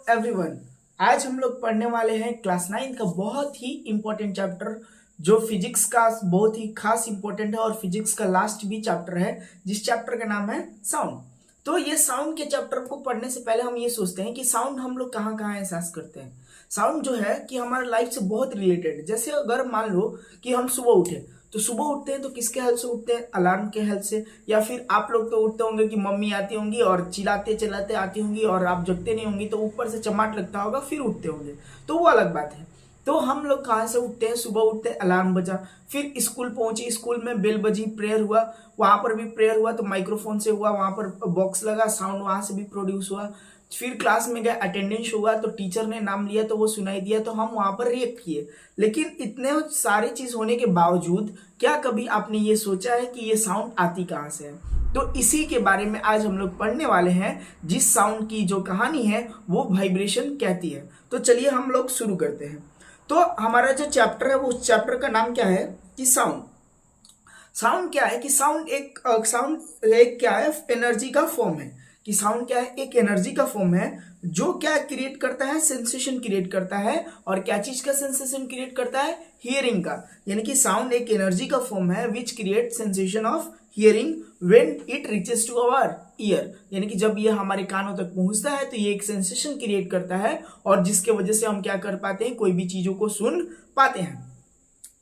Everyone, आज हम लोग पढ़ने वाले हैं क्लास 9 का बहुत ही इंपॉर्टेंट चैप्टर जो फिजिक्स का बहुत ही खास इंपॉर्टेंट है और फिजिक्स का लास्ट भी चैप्टर है जिस चैप्टर का नाम है साउंड। तो ये साउंड के चैप्टर को पढ़ने से पहले हम ये सोचते हैं कि साउंड हम लोग कहाँ कहाँ एहसास करते हैं। साउंड जो है कि हमारे लाइफ से बहुत रिलेटेड है। जैसे अगर मान लो कि हम सुबह उठे तो सुबह उठते हैं तो किसके हेल्प से उठते हैं? अलार्म के हेल्प से। या फिर आप लोग तो उठते होंगे कि मम्मी आती होंगी और चिल्लाते चिल्लाते आती होंगी और आप जगते नहीं होंगी तो ऊपर से चमाट लगता होगा फिर उठते होंगे, तो वो अलग बात है। तो हम लोग कहाँ से उठते हैं? सुबह उठते हैं, अलार्म बजा, फिर स्कूल पहुंचे, स्कूल में बेल बजी, प्रेयर हुआ, वहां पर भी प्रेयर हुआ तो माइक्रोफोन से हुआ, वहां पर बॉक्स लगा, साउंड वहां से भी प्रोड्यूस हुआ। फिर क्लास में गए, अटेंडेंस हुआ तो टीचर ने नाम लिया तो वो सुनाई दिया तो हम वहां पर रिएक्ट किए। लेकिन इतने सारी चीज होने के बावजूद क्या कभी आपने ये सोचा है कि ये साउंड आती कहाँ से है? तो इसी के बारे में आज हम लोग पढ़ने वाले हैं। जिस साउंड की जो कहानी है वो वाइब्रेशन कहती है। तो चलिए हम लोग शुरू करते हैं। तो हमारा जो चैप्टर है वो उस चैप्टर का नाम क्या है कि साउंड। साउंड क्या है कि साउंड एक क्या है, एनर्जी का फॉर्म है। कि साउंड क्या है? एक एनर्जी का फॉर्म है जो क्या क्रिएट करता है? सेंसेशन क्रिएट करता है। और क्या चीज का सेंसेशन क्रिएट करता है? हियरिंग का। यानी कि साउंड एक एनर्जी का फॉर्म है which create sensation of hearing when it reaches to our ear. यानी कि जब ये हमारे कानों तक पहुंचता है तो ये एक सेंसेशन क्रिएट करता है और जिसके वजह से हम क्या कर पाते हैं? कोई भी चीजों को सुन पाते हैं।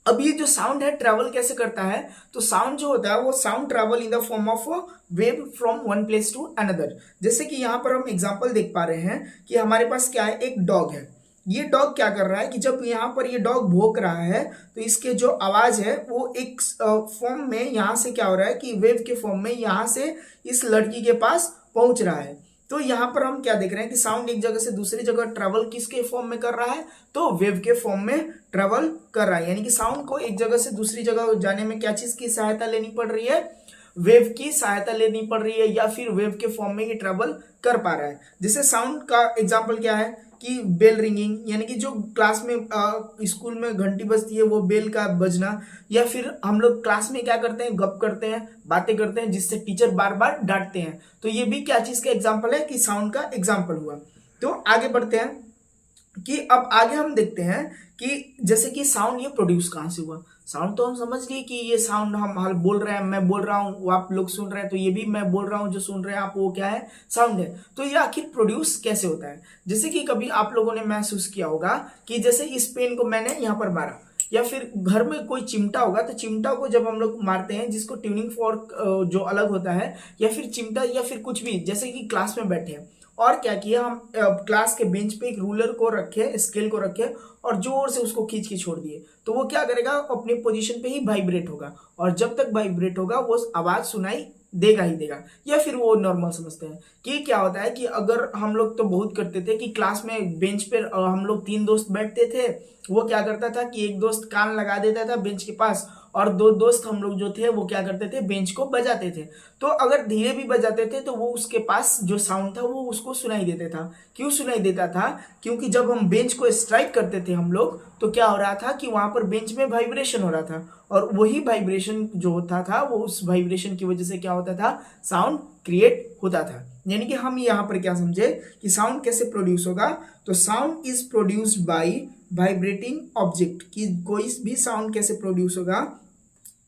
अब ये जो साउंड है ट्रेवल कैसे करता है? तो साउंड जो होता है वो sound travel in the form of wave from one place to another. जैसे कि यहाँ पर हम एग्जांपल देख पा रहे हैं कि हमारे पास क्या है, एक डॉग है। ये डॉग क्या कर रहा है कि जब यहाँ पर ये डॉग भौंक रहा है तो इसके जो आवाज है वो एक फॉर्म में यहाँ से क्या हो रहा है कि वेव के फॉर्म में यहाँ से इस लड़की के पास पहुंच रहा है। तो यहाँ पर हम क्या देख रहे हैं कि साउंड एक जगह से दूसरी जगह ट्रेवल किसके फॉर्म में कर रहा है? तो वेव के फॉर्म में ट्रेवल कर रहा है। यानी कि साउंड को एक जगह से दूसरी जगह जाने में क्या चीज की सहायता लेनी पड़ रही है? वेव की सहायता लेनी पड़ रही है या फिर वेव के फॉर्म में ही ट्रेवल कर पा रहा है। जैसे साउंड का एग्जाम्पल क्या है कि बेल रिंगिंग, यानी कि जो क्लास में स्कूल में घंटी बजती है वो बेल का बजना। या फिर हम लोग क्लास में क्या करते हैं? गप करते हैं, बातें करते हैं जिससे टीचर बार बार डांटते हैं। तो ये भी क्या चीज का एग्जाम्पल है? कि साउंड का एग्जाम्पल हुआ। तो आगे बढ़ते हैं कि अब आगे हम देखते हैं कि जैसे कि साउंड ये प्रोड्यूस कहाँ से हुआ। साउंड तो हम समझ लिए कि ये साउंड हम हाल बोल रहे हैं, मैं बोल रहा हूँ, वो आप लोग सुन रहे हैं, तो ये भी मैं बोल रहा हूँ, जो सुन रहे हैं आप वो क्या है? साउंड है। तो ये आखिर प्रोड्यूस कैसे होता है? जैसे कि कभी आप लोगों ने महसूस किया होगा कि जैसे इस पेन को मैंने यहाँ पर मारा, या फिर घर में कोई चिमटा होगा तो चिमटा को जब हम लोग मारते हैं जिसको ट्यूनिंग फॉर्क जो अलग होता है, या फिर चिमटा या फिर कुछ भी, जैसे कि क्लास में बैठे हैं और क्या किया हम, क्लास के बेंच पे एक रूलर को रखे, स्केल को रखे और जोर से उसको खींच के छोड़ दिए तो वो क्या करेगा? अपनी पोजीशन पे ही वाइब्रेट होगा और जब तक वाइब्रेट होगा वो आवाज सुनाई देगा ही देगा। या फिर वो नॉर्मल समझते हैं कि क्या होता है कि अगर हम लोग तो बहुत करते थे कि क्लास में बेंच पे हम लोग 3 दोस्त बैठते थे, वो क्या करता था कि एक दोस्त कान लगा देता था बेंच के पास और 2 दोस्त हम लोग जो थे वो क्या करते थे? बेंच को बजाते थे। तो अगर धीरे भी बजाते थे तो वो उसके पास जो साउंड था वो उसको सुनाई देता था। क्यों सुनाई देता था? क्योंकि जब हम बेंच को स्ट्राइक करते थे हम लोग तो क्या हो रहा था कि वहां पर बेंच में वाइब्रेशन हो रहा था और वही वाइब्रेशन जो होता था वो उस वाइब्रेशन की वजह से क्या होता था? साउंड क्रिएट होता था। यानी कि हम यहाँ पर क्या समझे कि साउंड कैसे प्रोड्यूस होगा? तो sound is produced by vibrating object. कि कोई भी साउंड कैसे प्रोड्यूस होगा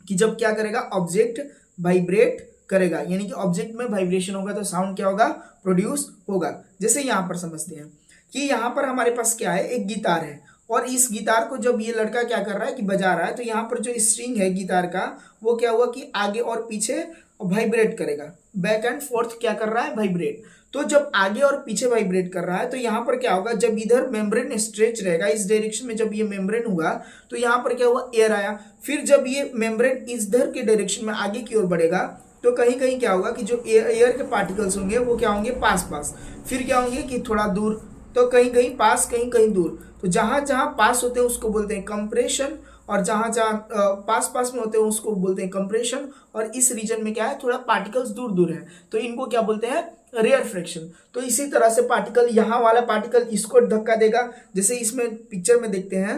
कि जब क्या करेगा? ऑब्जेक्ट वाइब्रेट करेगा, यानी कि ऑब्जेक्ट में वाइब्रेशन होगा तो साउंड क्या होगा? प्रोड्यूस होगा। जैसे यहाँ पर समझते हैं कि यहाँ पर हमारे पास क्या है, एक गिटार है और इस गिटार को जब ये लड़का क्या कर रहा है कि बजा रहा है तो यहाँ पर जो स्ट्रिंग है गिटार का वो क्या हुआ कि आगे और पीछे वाइब्रेट करेगा, बैक एंड फोर्थ क्या कर रहा है? वाइब्रेट। तो जब आगे और पीछे वाइब्रेट कर रहा है तो यहाँ पर क्या होगा? जब इधर मेम्ब्रेन स्ट्रेच रहेगा इस डायरेक्शन में, जब ये मेम्ब्रेन हुआ तो यहाँ पर क्या हुआ? एयर आया। फिर जब ये मेम्ब्रेन इधर के डायरेक्शन में आगे की ओर बढ़ेगा तो कहीं कहीं क्या होगा कि जो एयर के पार्टिकल्स होंगे वो क्या होंगे? पास पास। फिर क्या होंगे कि थोड़ा दूर, तो कहीं कहीं पास कहीं कहीं दूर। तो जहां जहां पास होते हैं उसको बोलते हैं कंप्रेशन और जहां जहां पास पास में होते हैं उसको बोलते हैं कंप्रेशन। और इस रीजन में क्या है? थोड़ा पार्टिकल्स दूर दूर है तो इनको क्या बोलते हैं? Rarefaction. तो इसी तरह से पार्टिकल, यहाँ वाला पार्टिकल इसको धक्का देगा। जैसे इसमें पिक्चर में देखते हैं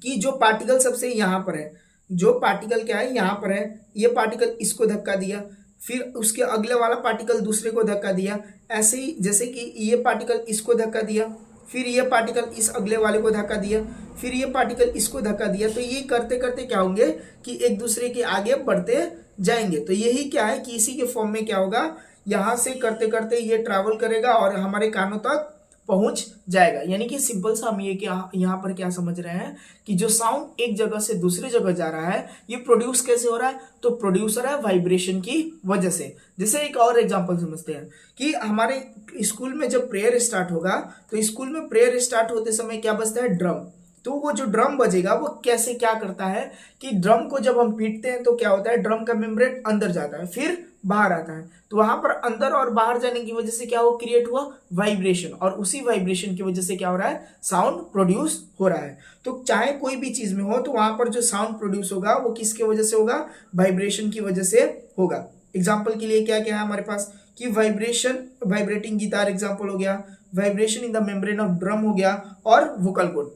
कि जो पार्टिकल सबसे यहाँ पर है, जो पार्टिकल क्या है? यहाँ पर है, ये पार्टिकल इसको धक्का दिया, फिर उसके अगले वाला पार्टिकल दूसरे को धक्का दिया, ऐसे ही जैसे कि ये पार्टिकल इसको धक्का दिया, फिर ये पार्टिकल इस अगले वाले को धक्का दिया, फिर ये पार्टिकल इसको धक्का दिया। तो ये करते करते क्या होंगे कि एक दूसरे के आगे बढ़ते जाएंगे। तो यही क्या है कि इसी के फॉर्म में क्या होगा, यहाँ से करते करते ये ट्रैवल करेगा और हमारे कानों तक पहुंच जाएगा। यानी कि सिंपल सा हम ये क्या यहाँ पर क्या समझ रहे हैं कि जो साउंड एक जगह से दूसरी जगह जा रहा है ये प्रोड्यूस कैसे हो रहा है, तो प्रोड्यूस हो रहा है वाइब्रेशन की वजह से। जैसे एक और एग्जांपल समझते हैं कि हमारे स्कूल में जब प्रेयर स्टार्ट होगा तो स्कूल में प्रेयर स्टार्ट होते समय क्या बजता है, ड्रम। तो वो जो ड्रम बजेगा वो कैसे क्या करता है कि ड्रम को जब हम पीटते हैं तो क्या होता है, ड्रम का मेम्ब्रेन अंदर जाता है फिर बाहर आता है। तो वहां पर अंदर और बाहर जाने की वजह से क्या हो क्रिएट हुआ, वाइब्रेशन, और उसी वाइब्रेशन की वजह से क्या हो रहा है, साउंड प्रोड्यूस हो रहा है। तो चाहे कोई भी चीज में हो तो वहां पर जो साउंड प्रोड्यूस होगा वो किसके वजह से होगा, वाइब्रेशन की वजह से होगा। एग्जाम्पल के लिए क्या क्या है हमारे पास कि वाइब्रेशन, वाइब्रेटिंग गिटार एग्जाम्पल हो गया, vibration in the membrane of drum हो गया, और वोकल कोड।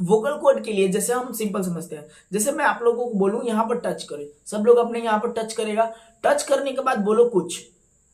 वोकल कोड के लिए जैसे हम सिंपल समझते हैं, जैसे मैं आप लोगों को बोलूं यहाँ पर टच करें, सब लोग अपने यहाँ पर टच करेगा, टच करने के बाद बोलो कुछ।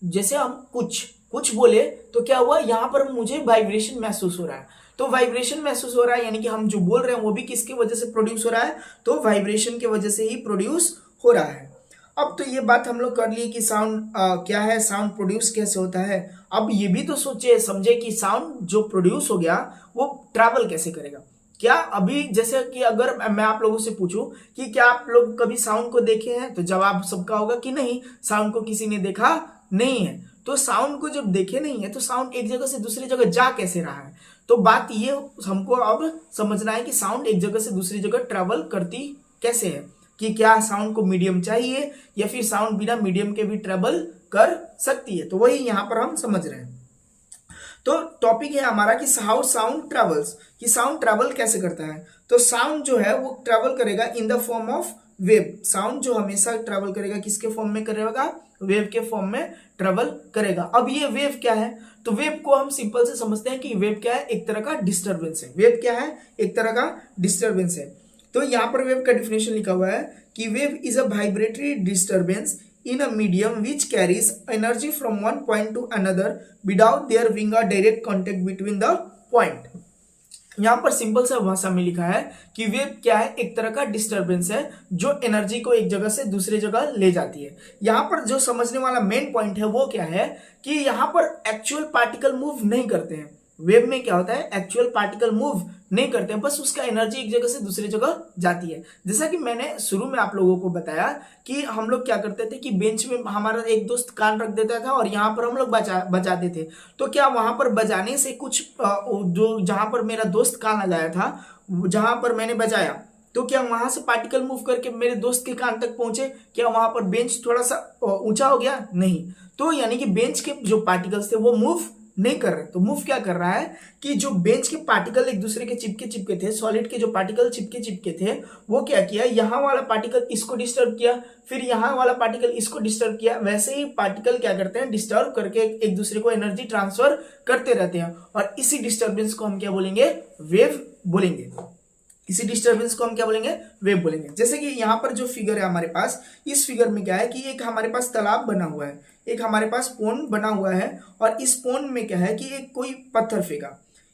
जैसे हम कुछ कुछ बोले तो क्या हुआ, यहाँ पर मुझे वाइब्रेशन महसूस हो रहा है। तो वाइब्रेशन महसूस हो रहा है यानी कि हम जो बोल रहे हैं वो भी किसकी वजह से प्रोड्यूस हो रहा है, तो वाइब्रेशन की वजह से ही प्रोड्यूस हो रहा है। अब तो ये बात हम लोग कर लिए कि साउंड क्या है, साउंड प्रोड्यूस कैसे होता है। अब ये भी तो सोचे समझे कि साउंड जो प्रोड्यूस हो गया वो ट्रैवल कैसे करेगा। क्या अभी जैसे कि अगर मैं आप लोगों से पूछूं कि क्या आप लोग कभी साउंड को देखे हैं, तो जवाब सबका होगा कि नहीं, साउंड को किसी ने देखा नहीं है। तो साउंड को जब देखे नहीं है तो साउंड एक जगह से दूसरी जगह जा कैसे रहा है। तो बात ये हमको अब समझना है कि साउंड एक जगह से दूसरी जगह ट्रेवल करती कैसे है, कि क्या साउंड को मीडियम चाहिए या फिर साउंड बिना मीडियम के भी ट्रेवल कर सकती है। तो वही यहाँ पर हम समझ रहे हैं। तो टॉपिक है हमारा कि हाउ साउंड ट्रेवल्स, कि साउंड ट्रेवल कैसे करता है। तो साउंड जो है वो ट्रेवल करेगा इन the form of wave. Sound जो हमेशा ट्रेवल करेगा किसके फॉर्म में करेगा, वेव के फॉर्म में ट्रेवल करेगा। अब ये वेव क्या है, तो वेव को हम सिंपल से समझते हैं कि वेव क्या है, एक तरह का डिस्टर्बेंस है। वेव क्या है, एक तरह का डिस्टर्बेंस है। तो यहाँ पर वेव का डिफिनेशन लिखा हुआ है कि wave is a vibratory disturbance in a medium which carries energy from one point to another without there being a direct contact between the point। यहाँ पर सिंपल सा भाषा में लिखा है कि वेव क्या है, एक तरह का डिस्टरबेंस है जो एनर्जी को एक जगह से दूसरी जगह ले जाती है। यहाँ पर जो समझने वाला मेन पॉइंट है वो क्या है कि यहाँ पर एक्चुअल पार्टिकल मूव नहीं करते हैं। वेव में क्या होता है, एक्चुअल पार्टिकल मूव नहीं करते हैं, बस उसका एनर्जी एक जगह से दूसरी जगह जाती है। जैसा कि मैंने शुरू में आप लोगों को बताया कि हम लोग क्या करते थे कि बेंच में हमारा एक दोस्त कान रख देता था और यहाँ पर हम लोग बजाते थे। तो क्या वहां पर बजाने से कुछ जो जहां पर मेरा दोस्त कान लगाया था, जहां पर मैंने बजाया, तो क्या वहां से पार्टिकल मूव करके मेरे दोस्त के कान तक पहुंचे, क्या वहां पर बेंच थोड़ा सा ऊंचा हो गया, नहीं। तो यानी कि बेंच के जो पार्टिकल्स थे वो मूव नहीं कर रहे। तो मूव क्या कर रहा है कि जो बेंच के पार्टिकल एक दूसरे के चिपके थे, सॉलिड के जो पार्टिकल चिपके थे, वो क्या किया, यहाँ वाला पार्टिकल इसको डिस्टर्ब किया, फिर यहाँ वाला पार्टिकल इसको डिस्टर्ब किया। वैसे ही पार्टिकल क्या करते हैं, डिस्टर्ब करके एक दूसरे को एनर्जी ट्रांसफर करते रहते हैं, और इसी डिस्टर्बेंस को हम क्या बोलेंगे, वेव बोलेंगे। इसी डिस्टर्बेंस को हम क्या बोलेंगे, वेव बोलेंगे। जैसे कि यहाँ पर जो फिगर है हमारे पास, इस फिगर में क्या है कि एक हमारे पास तालाब बना हुआ है, एक हमारे पास पोंड बना हुआ है, और इस पोंड में क्या है कि एक कोई पत्थर फेंका।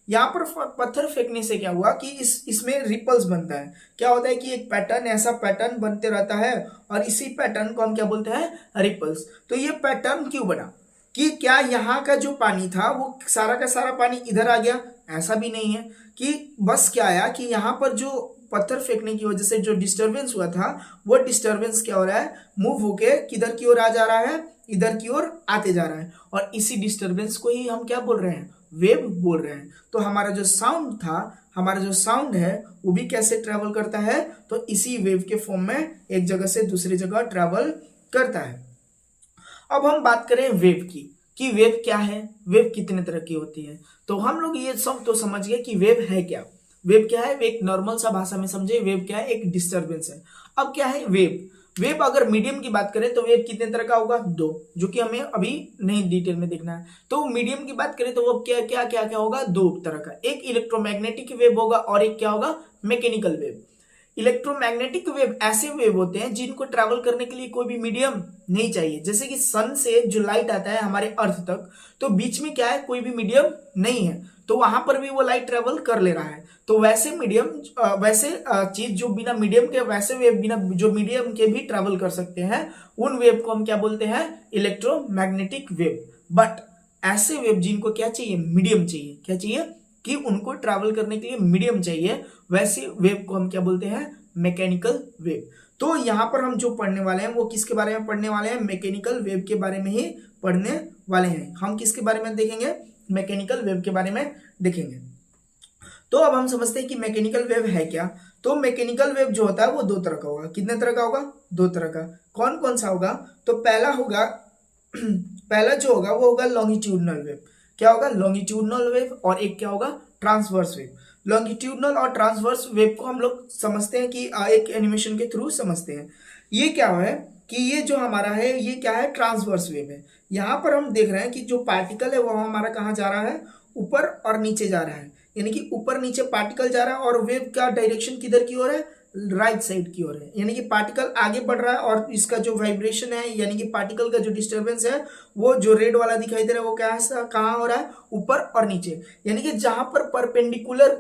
यहाँ पर पत्थर फेंकने से क्या हुआ कि इसमें रिपल्स बनता है। क्या होता है कि एक पैटर्न, ऐसा पैटर्न बनते रहता है, और इसी पैटर्न को हम क्या बोलते हैं, रिपल्स। तो ये पैटर्न क्यों बना, कि क्या यहाँ का जो पानी था वो सारा का सारा पानी इधर आ गया, ऐसा भी नहीं है। कि बस क्या आया कि यहाँ पर जो पत्थर फेंकने की वजह से जो डिस्टरबेंस हुआ था, वो डिस्टरबेंस क्या हो रहा है, मूव होके किधर की ओर आ जा रहा है, इधर की ओर आते जा रहा है, और इसी डिस्टरबेंस को ही हम क्या बोल रहे हैं, वेव बोल रहे हैं। तो हमारा जो साउंड था, हमारा जो साउंड है वो भी कैसे ट्रेवल करता है, तो इसी वेव के फॉर्म में एक जगह से दूसरी जगह ट्रेवल करता है। अब हम बात करें वेव की, कि वेव क्या है, वेव कितने तरह की होती है। तो हम लोग ये सब तो समझ गए कि वेव है क्या। वेव क्या है, एक नॉर्मल सा भाषा में समझे, वेव क्या है, एक डिस्टरबेंस है। अब क्या है वेव, वेव अगर मीडियम की बात करें तो वेव कितने तरह का होगा, दो, जो कि हमें अभी नहीं डिटेल में देखना है। तो मीडियम की बात करें तो वो क्या क्या क्या क्या होगा, दो तरह का, एक इलेक्ट्रोमैग्नेटिक वेव होगा और एक क्या होगा, मैकेनिकल वेव। इलेक्ट्रोमैग्नेटिक वेव ऐसे वेव होते हैं जिनको ट्रैवल करने के लिए कोई भी मीडियम नहीं चाहिए। जैसे कि सन से जो लाइट आता है हमारे अर्थ तक, तो बीच में क्या है, कोई भी मीडियम नहीं है, तो वहां पर भी वो लाइट ट्रेवल कर ले रहा है। तो वैसे मीडियम, वैसे चीज जो बिना मीडियम के, वैसे वेव बिना जो मीडियम के भी ट्रेवल कर सकते हैं, उन वेव को हम क्या बोलते हैं, इलेक्ट्रोमैग्नेटिक वेव। बट ऐसे वेव जिनको क्या चाहिए, मीडियम चाहिए, क्या चाहिए कि उनको ट्रैवल करने के लिए मीडियम चाहिए, वैसे वेव को हम क्या बोलते हैं, मैकेनिकल वेव। तो यहां पर हम जो पढ़ने वाले हैं वो किसके बारे में पढ़ने वाले हैं, मैकेनिकल वेव के बारे में ही पढ़ने वाले हैं। हम किसके बारे में देखेंगे, मैकेनिकल वेव के बारे में देखेंगे। तो अब हम समझते हैं कि मैकेनिकल वेव है क्या। तो मैकेनिकल वेव जो होता है वो दो तरह का होगा। कितने तरह का होगा, दो तरह का। कौन कौन सा होगा, तो पहला होगा पहला जो होगा वो होगा लॉन्गिट्यूडनल वेव। क्या होगा, लॉन्गिट्यूडनल वेव। और एक क्या होगा, ट्रांसवर्स वेव। लॉन्गिट्यूडनल और ट्रांसवर्स वेव को हम लोग समझते हैं कि एक एनिमेशन के थ्रू समझते हैं। ये क्या है कि ये जो हमारा है ये क्या है, ट्रांसवर्स वेव है। यहाँ पर हम देख रहे हैं कि जो पार्टिकल है वो हमारा कहाँ जा रहा है, ऊपर और नीचे जा रहा है, यानी कि ऊपर नीचे पार्टिकल जा रहा है। और वेव का डायरेक्शन किधर की ओर है, राइट साइड की ओर है, यानी कि पार्टिकल आगे बढ़ रहा है। और इसका जो वाइब्रेशन है, यानी कि पार्टिकल का जो डिस्टर्बेंस है, वो जो रेड वाला दिखाई दे रहा है वो क्या है, कहाँ हो रहा है, ऊपर और नीचे। यानी कि जहां पर परपेंडिकुलर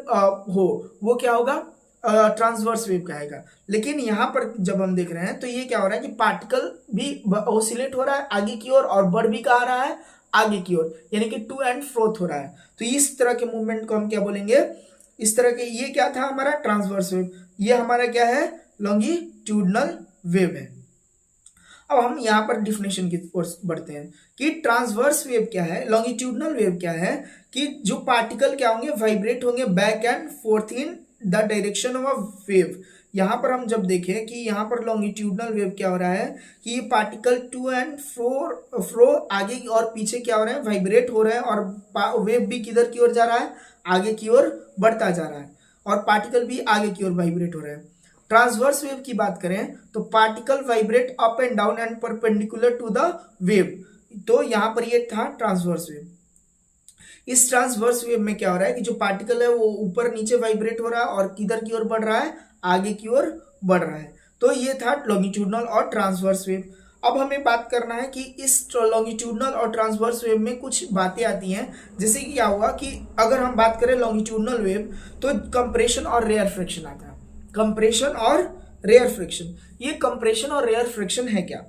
हो वो क्या होगा, ट्रांसवर्स वेव कहेगा। लेकिन यहाँ पर जब हम देख रहे हैं तो ये क्या हो रहा है कि पार्टिकल भी ऑसिलेट हो रहा है आगे की ओर, और बढ़ भी कहाँ रहा है, आगे की ओर, यानी कि टू एंड फ्रोथ हो रहा है। तो इस तरह के मूवमेंट को हम क्या बोलेंगे, इस तरह के, ये क्या था हमारा, ट्रांसवर्स वेव। ये हमारा क्या है, लॉन्गिट्यूडनल वेव है। अब हम यहाँ पर डिफिनेशन की ओर बढ़ते हैं कि ट्रांसवर्स वेव क्या है, लॉन्गिट्यूडनल वेव क्या है, कि जो पार्टिकल क्या होंगे, वाइब्रेट होंगे back and fourth in the direction of wave. यहाँ पर हम जब देखें कि यहाँ पर लॉन्गिट्यूडनल वेव क्या हो रहा है कि ये पार्टिकल टू एंड फ्रो आगे और पीछे क्या हो रहा है, वाइब्रेट हो रहा है। और वेव भी किधर की ओर जा रहा है, आगे की ओर बढ़ता जा रहा है, और पार्टिकल भी आगे की ओर वाइब्रेट हो रहा है। ट्रांसवर्स वेव की बात करें तो particle vibrate up and down and perpendicular to the wave. तो यहां पर ये था ट्रांसवर्स वेव। इस ट्रांसवर्स वेव में क्या हो रहा है कि जो पार्टिकल है वो ऊपर नीचे वाइब्रेट हो रहा है और किधर की ओर बढ़ रहा है, आगे की ओर बढ़ रहा है। तो ये था लॉन्गिट्यूडनल और ट्रांसवर्स वेव। अब हमें बात करना है कि इस लॉन्गिट्यूडनल और ट्रांसवर्स वेव में कुछ बातें आती हैं। जैसे कि क्या हुआ कि अगर हम बात करें लॉन्गिट्यूडनल वेव तो कंप्रेशन और रेयर फ्रिक्शन आता है। कंप्रेशन और रेयर फ्रिक्शन, ये कंप्रेशन और रेयर फ्रिक्शन है क्या,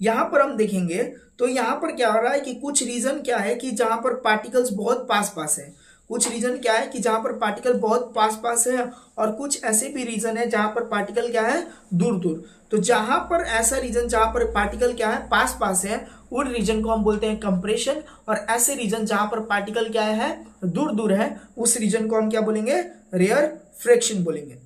यहां पर हम देखेंगे तो यहां पर क्या हो रहा है कि कुछ रीजन क्या है कि जहां पर पार्टिकल्स बहुत पास पास है। कुछ रीजन क्या है कि जहां पर पार्टिकल बहुत पास पास है, और कुछ ऐसे भी रीजन है जहां पर पार्टिकल क्या है, दूर दूर। तो जहां पर ऐसा रीजन जहां पर पार्टिकल क्या है, पास पास है, उन रीजन को हम बोलते हैं कंप्रेशन। और ऐसे रीजन जहां पर पार्टिकल क्या है, दूर दूर है, उस रीजन को हम क्या बोलेंगे, रेयर फ्रिक्शन बोलेंगे।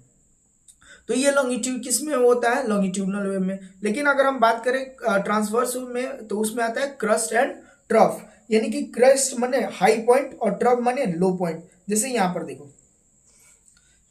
तो ये लॉन्गिट्यूड किस में होता है, लॉन्गिट्यूडनल वेव में। लेकिन अगर हम बात करें ट्रांसवर्स वेव में तो उसमें आता है क्रस्ट एंड ट्रफ, यानी कि क्रस्ट माने हाई पॉइंट और ट्रफ माने लो पॉइंट। जैसे यहाँ पर देखो,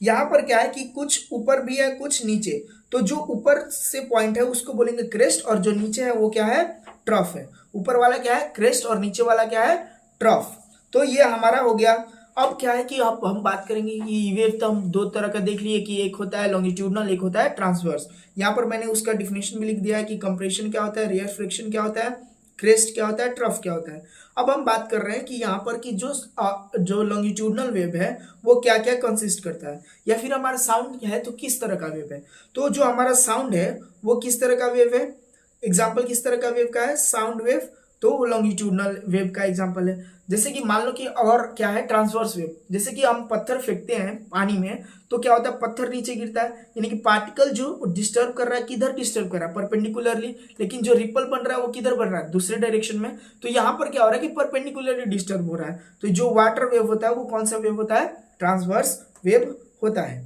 यहाँ पर क्या है कि कुछ ऊपर भी है कुछ नीचे। तो जो ऊपर से पॉइंट है उसको बोलेंगे क्रेस्ट, और जो नीचे है वो क्या है, ट्रफ है। ऊपर वाला क्या है, क्रेस्ट, और नीचे वाला क्या है, ट्रफ। तो ये हमारा हो गया। अब क्या है कि अब हम बात करेंगे कि वेव तो हम दो तरह का देख लिए कि एक होता है लॉन्गिट्यूडनल, एक होता है ट्रांसवर्स। यहाँ पर मैंने उसका डिफिनेशन भी लिख दिया है कि कंप्रेशन क्या होता है, रेयर फ्रिक्शन क्या होता है, क्रेस्ट क्या होता है, ट्रफ क्या होता है। अब हम बात कर रहे हैं कि यहाँ पर कि जो लॉन्गिट्यूडनल वेव है वो क्या क्या कंसिस्ट करता है, या फिर हमारा साउंड क्या है तो किस तरह का वेव है। तो जो हमारा साउंड है वो किस तरह का वेव है, एग्जाम्पल किस तरह का वेव का है, साउंड वेव, तो वो लॉन्गिट्यूडनल वेव का एग्जांपल है। जैसे कि मान लो कि और क्या है, ट्रांसवर्स वेव। जैसे कि हम पत्थर फेंकते हैं पानी में तो क्या होता है, पत्थर नीचे गिरता है, यानी कि पार्टिकल जो डिस्टर्ब कर रहा है, किधर डिस्टर्ब कर रहा है, परपेंडिकुलरली। लेकिन जो रिपल बन रहा है वो किधर बन रहा है, दूसरे डायरेक्शन में। तो यहाँ पर क्या हो रहा है कि परपेंडिकुलरली डिस्टर्ब हो रहा है। तो जो वाटर वेव होता है वो कौन सा वेव होता है, ट्रांसवर्स वेव होता है।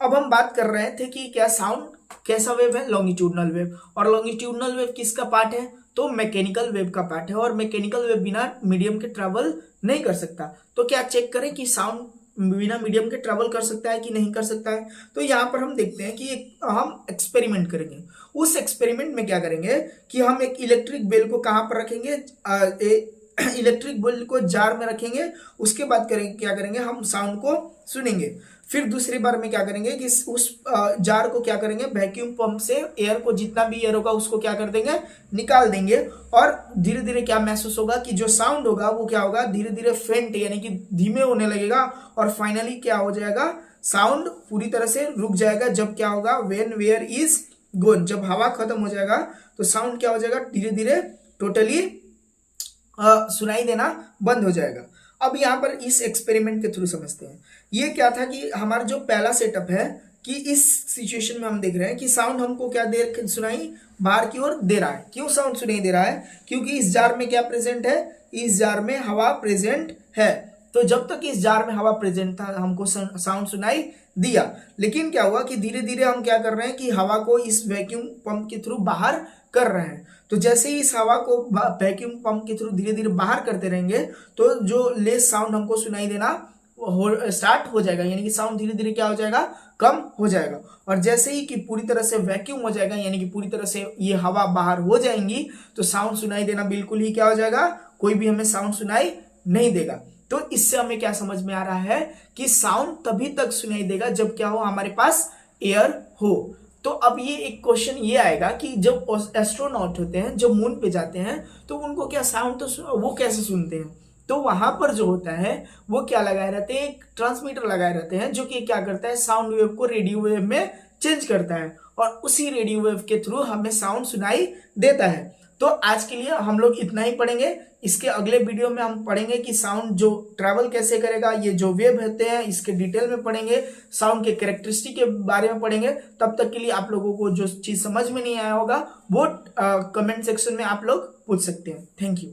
अब हम बात कर रहे थे कि क्या साउंड कैसा वेव है, लॉन्गिट्यूडनल वेव। और लॉन्गिट्यूडनल वेव किसका पार्ट है, तो मैकेनिकल वेव का पार्ट है। और मैकेनिकल वेव बिना मीडियम के ट्रेवल नहीं कर सकता। तो क्या चेक करें कि साउंड बिना मीडियम के ट्रेवल कर सकता है कि नहीं कर सकता है। तो यहाँ पर हम देखते हैं कि हम एक्सपेरिमेंट करेंगे। उस एक्सपेरिमेंट में क्या करेंगे कि हम एक इलेक्ट्रिक बेल को कहाँ पर रखेंगे, इलेक्ट्रिक बल्ब को जार में रखेंगे, उसके बाद करेंगे क्या करेंगे, हम साउंड को सुनेंगे। फिर दूसरी बार में क्या करेंगे कि उस जार को क्या करेंगे, वैक्यूम पंप से एयर को, जितना भी एयर होगा उसको क्या कर देंगे, निकाल देंगे। और धीरे धीरे क्या महसूस होगा कि जो साउंड होगा वो क्या होगा, धीरे धीरे फेंट यानी कि धीमे होने लगेगा। और फाइनली क्या हो जाएगा, साउंड पूरी तरह से रुक जाएगा। जब क्या होगा, व्हेन वेयर इज गोन, जब हवा खत्म हो जाएगा तो साउंड क्या हो जाएगा, धीरे धीरे टोटली सुनाई देना बंद हो जाएगा। अब यहाँ पर इस एक्सपेरिमेंट के थ्रू समझते हैं। ये क्या था कि हमारा जो पहला सेटअप है कि इस सिचुएशन में हम देख रहे हैं कि साउंड हमको क्या देर सुनाई बाहर की ओर दे रहा है। क्यों साउंड सुनाई दे रहा है, क्योंकि इस जार में क्या प्रेजेंट है, इस जार में हवा प्रेजेंट है। तो जब तक इस जार में हवा प्रेजेंट था हमको साउंड सुनाई दिया। लेकिन क्या हुआ कि धीरे धीरे हम क्या कर रहे हैं कि हवा को इस वैक्यूम पंप के थ्रू बाहर कर रहे हैं। तो जैसे ही इस हवा को वैक्यूम पंप के थ्रू धीरे धीरे बाहर करते रहेंगे तो जो लेस साउंड हमको सुनाई देना स्टार्ट हो जाएगा, यानी कि साउंड धीरे धीरे क्या हो जाएगा, कम हो जाएगा। और जैसे ही कि पूरी तरह से वैक्यूम हो जाएगा, यानी कि पूरी तरह से ये हवा बाहर हो जाएंगी, तो साउंड सुनाई देना बिल्कुल ही क्या हो जाएगा, कोई भी हमें साउंड सुनाई नहीं देगा। तो इससे हमें क्या समझ में आ रहा है कि साउंड तभी तक सुनाई देगा जब क्या हो, हमारे पास एयर हो। तो अब ये एक क्वेश्चन ये आएगा कि जब एस्ट्रोनॉट होते हैं, जब मून पे जाते हैं, तो उनको क्या साउंड तो वो कैसे सुनते हैं। तो वहां पर जो होता है वो क्या लगाए रहते हैं, एक ट्रांसमीटर लगाए रहते हैं जो कि क्या करता है, साउंड वेव को रेडियो वेव में चेंज करता है और उसी रेडियो वेव के थ्रू हमें साउंड सुनाई देता है। तो आज के लिए हम लोग इतना ही पढ़ेंगे। इसके अगले वीडियो में हम पढ़ेंगे कि साउंड जो ट्रैवल कैसे करेगा, ये जो वेव होते हैं इसके डिटेल में पढ़ेंगे, साउंड के कैरेक्टरिस्टिक के बारे में पढ़ेंगे। तब तक के लिए आप लोगों को जो चीज समझ में नहीं आया होगा वो कमेंट सेक्शन में आप लोग पूछ सकते हैं। Thank you.